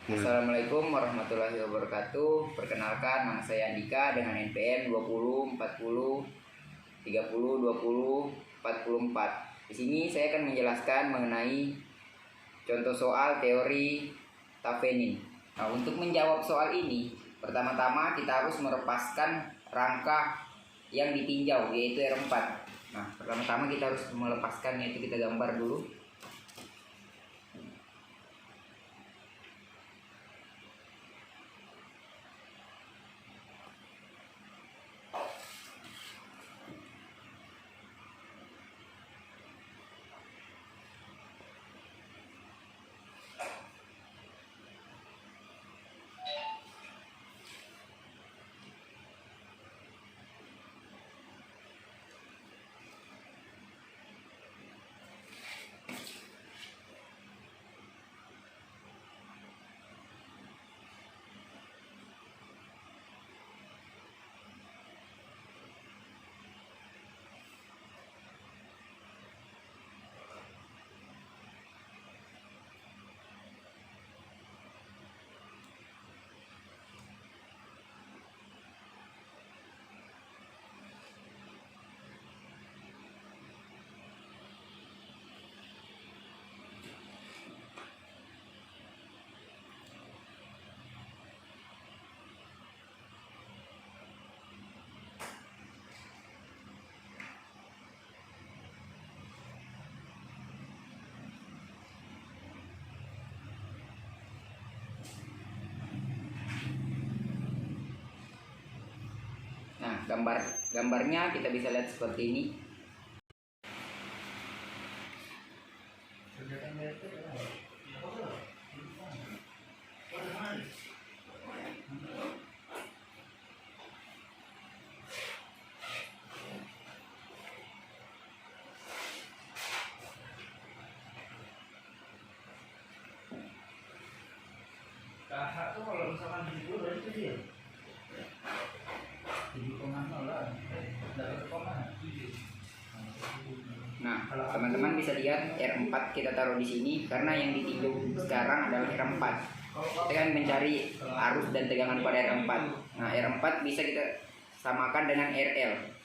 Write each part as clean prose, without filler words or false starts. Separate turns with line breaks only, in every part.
Assalamualaikum warahmatullahi wabarakatuh. Perkenalkan, nama saya Andika dengan NPM 20 40 30 20 44. Di sini saya akan menjelaskan mengenai contoh soal teori Tavenin. Nah, untuk menjawab soal ini, pertama-tama kita harus melepaskan rangka yang ditinjau, yaitu R4. Nah, pertama-tama kita harus melepaskan, yaitu kita gambar dulu. Nah, gambarnya kita bisa lihat seperti ini.
Kakak tuh kalau misalkan di situ berarti dia 7,0 lah, dari koma 7.
Nah, teman-teman bisa lihat R4 kita taruh di sini karena yang ditinjau sekarang adalah R4. Kita kan mencari arus dan tegangan pada R4. Nah, R4 bisa kita samakan dengan RL.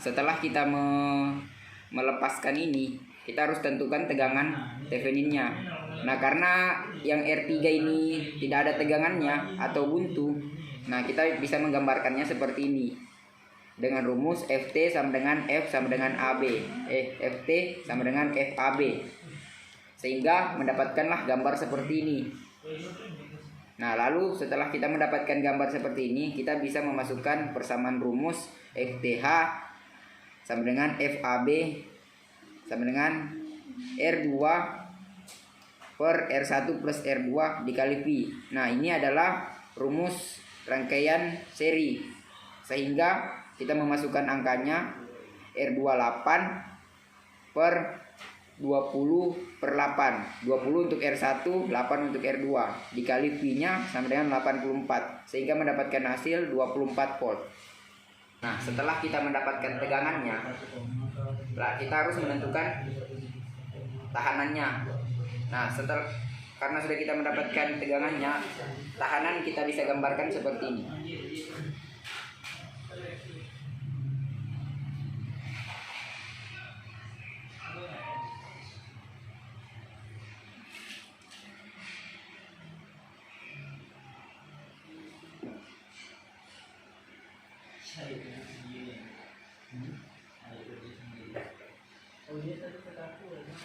setelah kita melepaskan ini, kita harus tentukan tegangan Theveninnya. Nah, karena yang R3 ini tidak ada tegangannya atau buntu, nah kita bisa menggambarkannya seperti ini dengan rumus Ft sama dengan F sama dengan AB, Ft sama dengan FAB, sehingga mendapatkanlah gambar seperti ini. Nah, lalu setelah kita mendapatkan gambar seperti ini, kita bisa memasukkan persamaan rumus FTH sama dengan FAB sama dengan R2 per R1 plus R2 dikali Pi. Nah, ini adalah rumus rangkaian seri, sehingga kita memasukkan angkanya R28 per 20 per 8, 20 untuk R1, 8 untuk R2 dikali Pi nya sama dengan 84, sehingga mendapatkan hasil 24 volt. Nah, setelah kita mendapatkan tegangannya, kita harus menentukan tahanannya. Nah, karena sudah kita mendapatkan tegangannya, tahanan kita bisa gambarkan seperti ini.
Oh dia tadi kata aku ya, bisa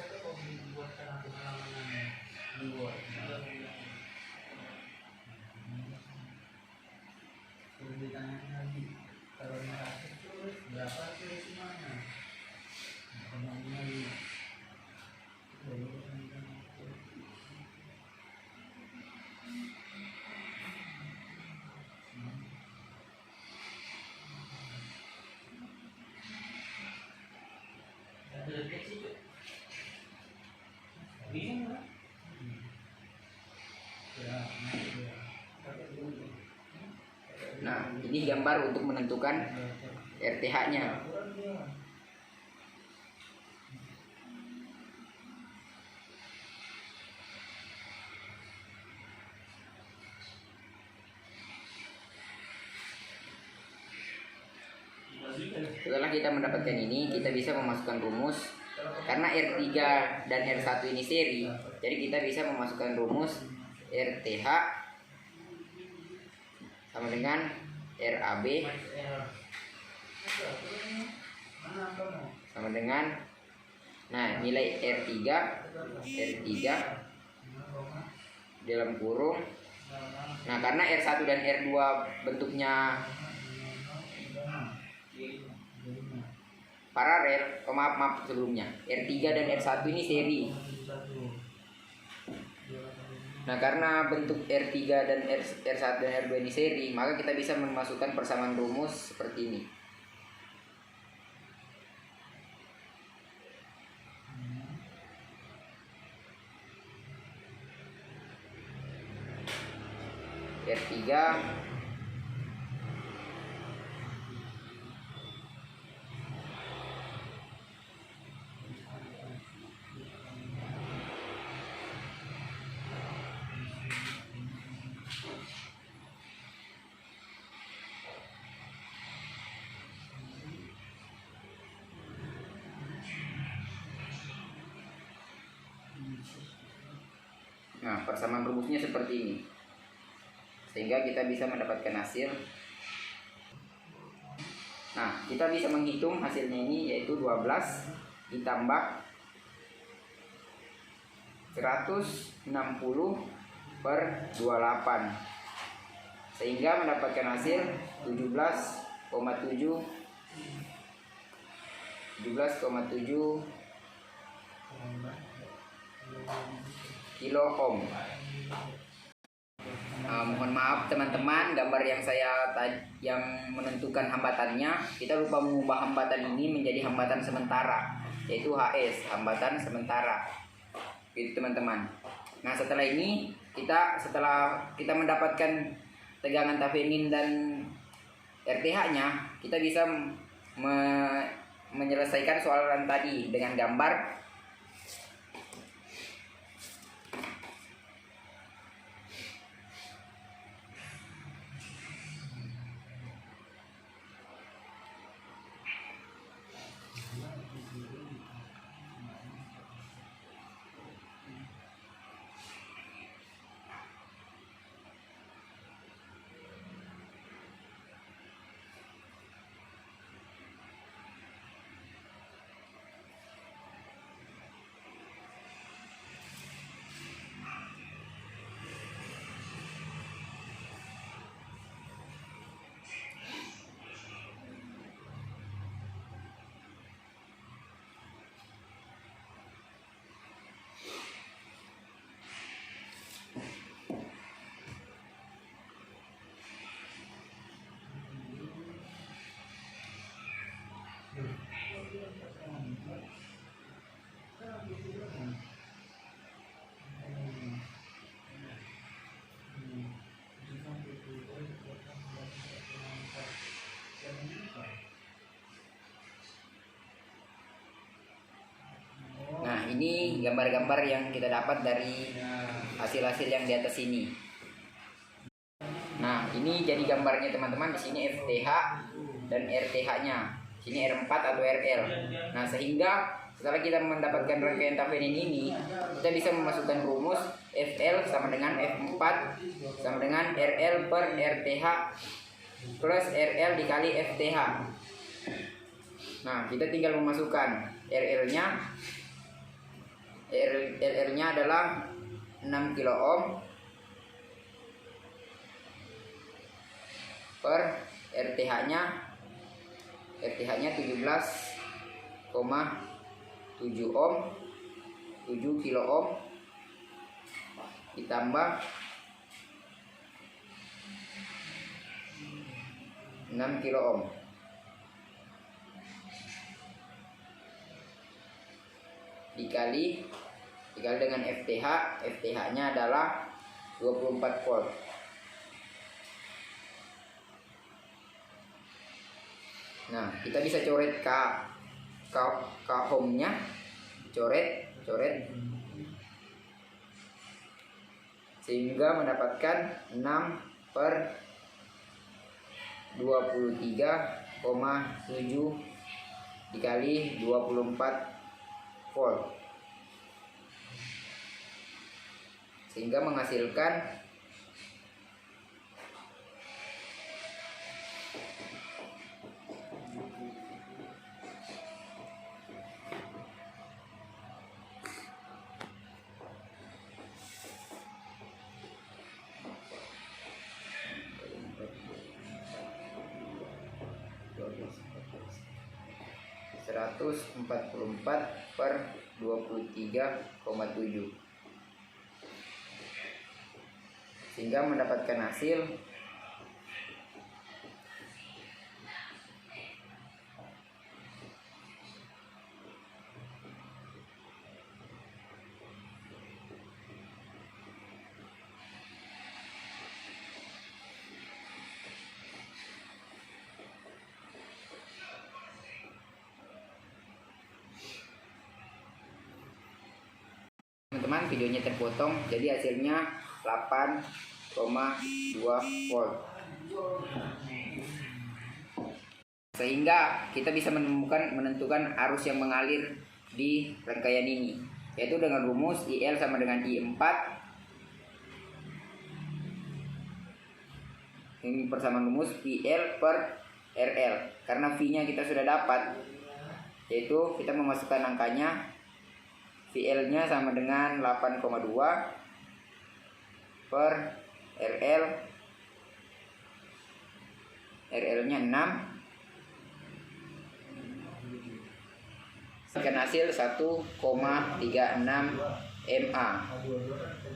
tuh kalau dibuatkan pengalaman dibuat. Terus ditanya lagi, kalau merasa terus berapa terus mana? Kembali lagi.
Nah, ini gambar untuk menentukan RTH-nya. Setelah kita mendapatkan ini, kita bisa memasukkan rumus. Karena R3 dan R1 ini seri, jadi kita bisa memasukkan rumus RTH sama dengan RAB sama dengan, nah, nilai R3 dalam kurung. Nah, karena R1 dan R2 bentuknya paralel, maaf sebelumnya, R3 dan R1 ini seri. Nah, karena bentuk R3 dan R1 dan R2 ini seri, maka kita bisa memasukkan persamaan rumus seperti ini. R3 Nah, persamaan rumusnya seperti ini, sehingga kita bisa mendapatkan hasil. Nah, kita bisa menghitung hasilnya ini, yaitu 12 ditambah 160 per 28, sehingga mendapatkan hasil 17,7 kilo ohm. Mohon maaf teman-teman, gambar yang menentukan hambatannya, kita lupa mengubah hambatan ini menjadi hambatan sementara, yaitu HS, hambatan sementara. Gitu teman-teman. Nah, setelah kita mendapatkan tegangan Thevenin dan RTH-nya, kita bisa menyelesaikan soalan tadi dengan gambar. ini gambar-gambar yang kita dapat dari hasil-hasil yang di atas ini. Nah, ini jadi gambarnya teman-teman. Di sini FTH dan RTH-nya. Sini R4 atau RL. Nah, sehingga setelah kita mendapatkan rangkaian tavenin ini, kita bisa memasukkan rumus FL sama dengan F4 sama dengan RL per RTH plus RL dikali FTH. Nah, kita tinggal memasukkan RL-nya adalah 6 kilo ohm per RTH-nya 17,7 ohm, 7 kilo ohm ditambah 6 kilo ohm. Dikali dengan FTH, FTH-nya adalah 24 volt. Nah, kita bisa coret K ohmnya, coret sehingga mendapatkan 6 per 23,7 dikali 24 volt, sehingga menghasilkan 144 per 23,7, sehingga mendapatkan hasil 8,2 videonya terpotong, jadi hasilnya 8,2 volt. Sehingga kita bisa menentukan arus yang mengalir di rangkaian ini, yaitu dengan rumus IL sama dengan I4. Ini persamaan rumus IL per RL. Karena V-nya kita sudah dapat, yaitu kita memasukkan angkanya. VL-nya sama dengan 8,2 per RL. RL-nya 6. Akan hasil 1,36 mA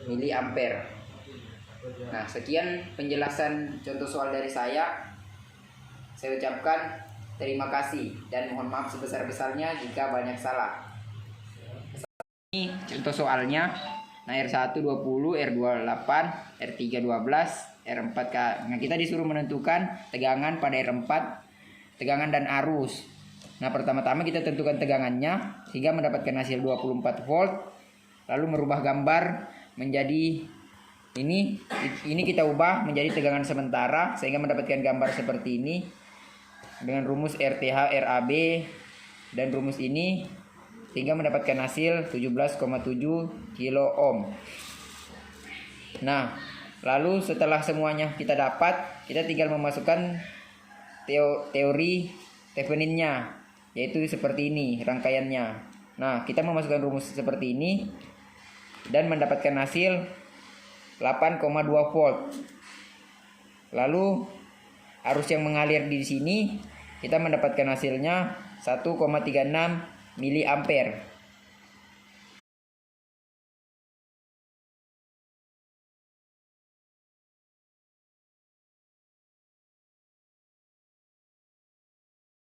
miliampere. Nah, sekian penjelasan contoh soal dari saya. Saya ucapkan terima kasih dan mohon maaf sebesar-besarnya jika banyak salah. Ini contoh soalnya. Nah, R1 20, R2 8, R3 12, R4 K. Nah, kita disuruh menentukan tegangan pada R4, tegangan dan arus. Nah, pertama-tama kita tentukan tegangannya sehingga mendapatkan hasil 24 volt. Lalu merubah gambar menjadi ini kita ubah menjadi tegangan sementara sehingga mendapatkan gambar seperti ini dengan rumus RTH RAB dan rumus ini, sehingga mendapatkan hasil 17,7 kilo ohm. Nah, lalu setelah semuanya kita dapat, kita tinggal memasukkan teori Theveninnya, yaitu seperti ini rangkaiannya. Nah, kita memasukkan rumus seperti ini dan mendapatkan hasil 8,2 volt. Lalu arus yang mengalir di sini kita mendapatkan hasilnya 1,36 miliampere.